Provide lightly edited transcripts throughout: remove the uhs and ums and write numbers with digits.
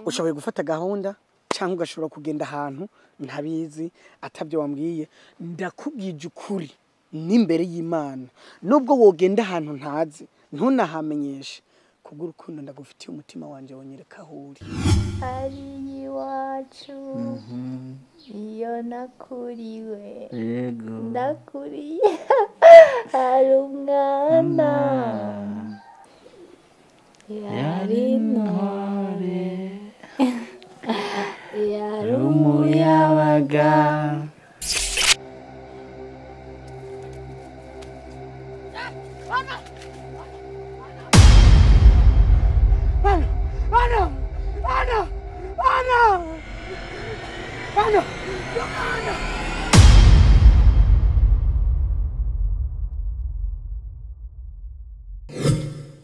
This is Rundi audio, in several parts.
ushoboye gufata gahunda cyangwa ugashobora kugenda ahantu ntabizi atabyo wambwiye ndakubwije ukuri n'imbere y'Imana nubwo wogenda ahantu ntazi ntunahamenyeshe kubw'urukundo ndagufitiye umutima wanje wonyereka huri ari iwacu iyo nakuriwe yego ndakuriye hari umwana yari intore yari umuyabaga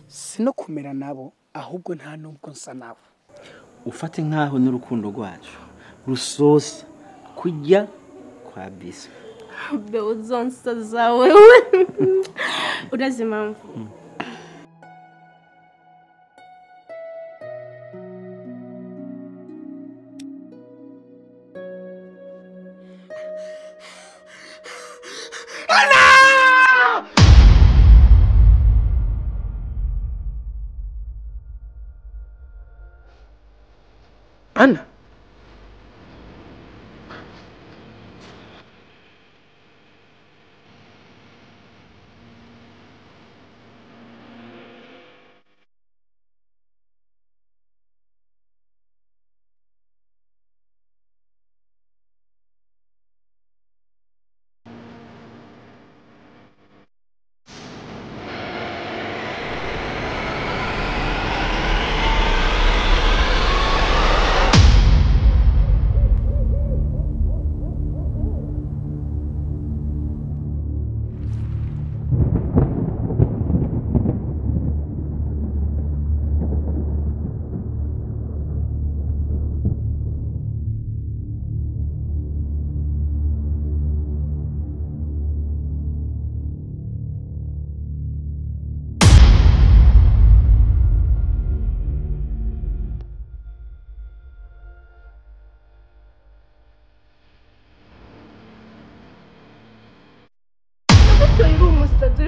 sino kumera nabo ahubwo nta nubwo nsa nabo ufate nkaho n'urukundo rwacu rusosa kujya kwa Biso be uzonsaza wewe urazi impamvu Ana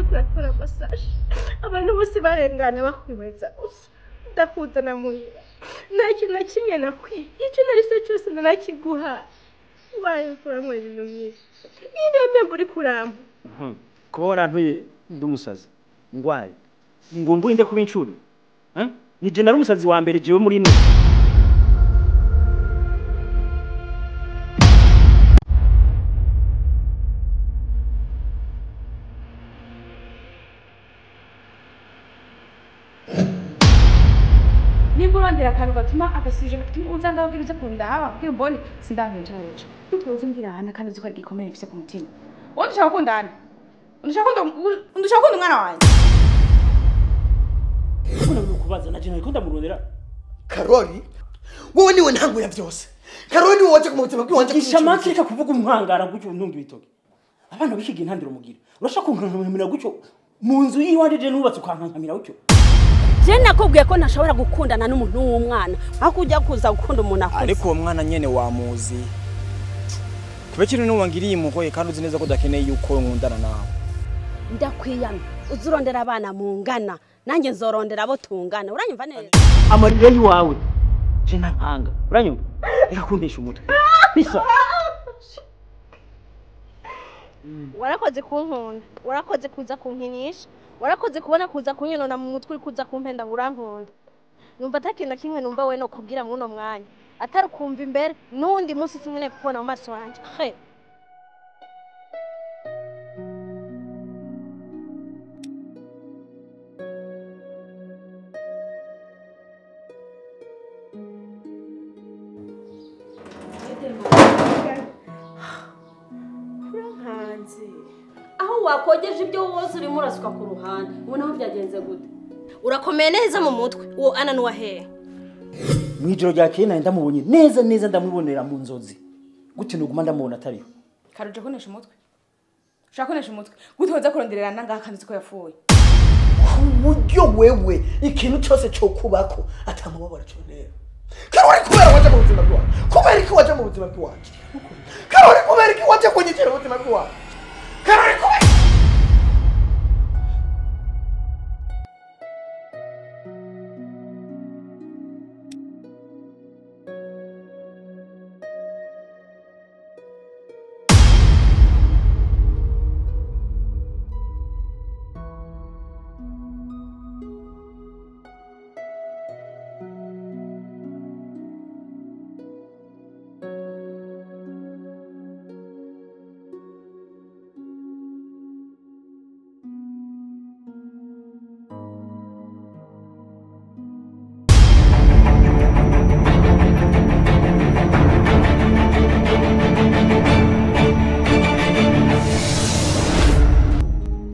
kurakora massage abantu bose barengana bakwibeza ndakuta na muhira naki nakimye nakwi icyo narise cyose nakiguha waye kuramwe ibintu myinshi ine mburi kuramba kuba warantuye ndumusaza ngwaye ngo mbuinde kuba incuri ni je nari umusazi wa mbere jewe muri ino Niburondera akantu gatuma agasije uza ndabwiriza kunda kwibone sindahenjaje tuzi ngira hana kandi zikora gikomeye fise ku mutima ushaka kundana ushaka kunda umwana wanjye kuna kubaza na jina ikunda murondera Karoli wowe niwe ntango ya byose Karoli wowe waje ku mutima kw'iwanje kishamaki reka kuvuga umuhangara gutyo ntungi bitoke abana bishige intandiro mugira urashaka kunkankamira gutyo mu nzu yiwanje je nubatse ukankankamira gutyo Je nakubwiye ko ntashobora gukundana n'umuntu w'umwana aho kujya kuza gukunda umuntu akuze ariko uwo mwana nyene wamuzi kubekiri n'uwangiriye imuhoye kandi uzi neza ko dakeneye yuko nkundana nawe ndakwiyana uzurondera abana mungana nanjye nzorondera abo tungana uranyumva neza amarira yiwawe je nankanga uranyumva reka kuntisha umutwe bisa warakoze kunkunda warakoze kuza kunkinisha warakoze kubona kuza kunyinona mu mutwe kuza kumpenda ngurankunda numva atakinda kimwe numva we no kubwira muno mwanya atari kumva imbere nundi munsi simwe kubona mu maso wanje aho wakogeje ibyo wose urimo urasuka ku ruhande ubona aho byagenze gute urakomeye neza mu mutwe uwo ana nuwa hehe mwijoro rya kena ndamubonye neza ndamubonera mu nzozi gute nuguma ndamubona atariho karuje konesha umutwe ushaka konesha umutwe gute hoza kuronderera nanga kanzi ko yapfuye uburyo wewe ikintu cyose cyo kubako atamubabara cyonera Karoli kubera waje mu buzima bwawe. Kubera iki waje mu buzima bwawe? Karoli kubera iki waje kunyitira mu buzima bwawe?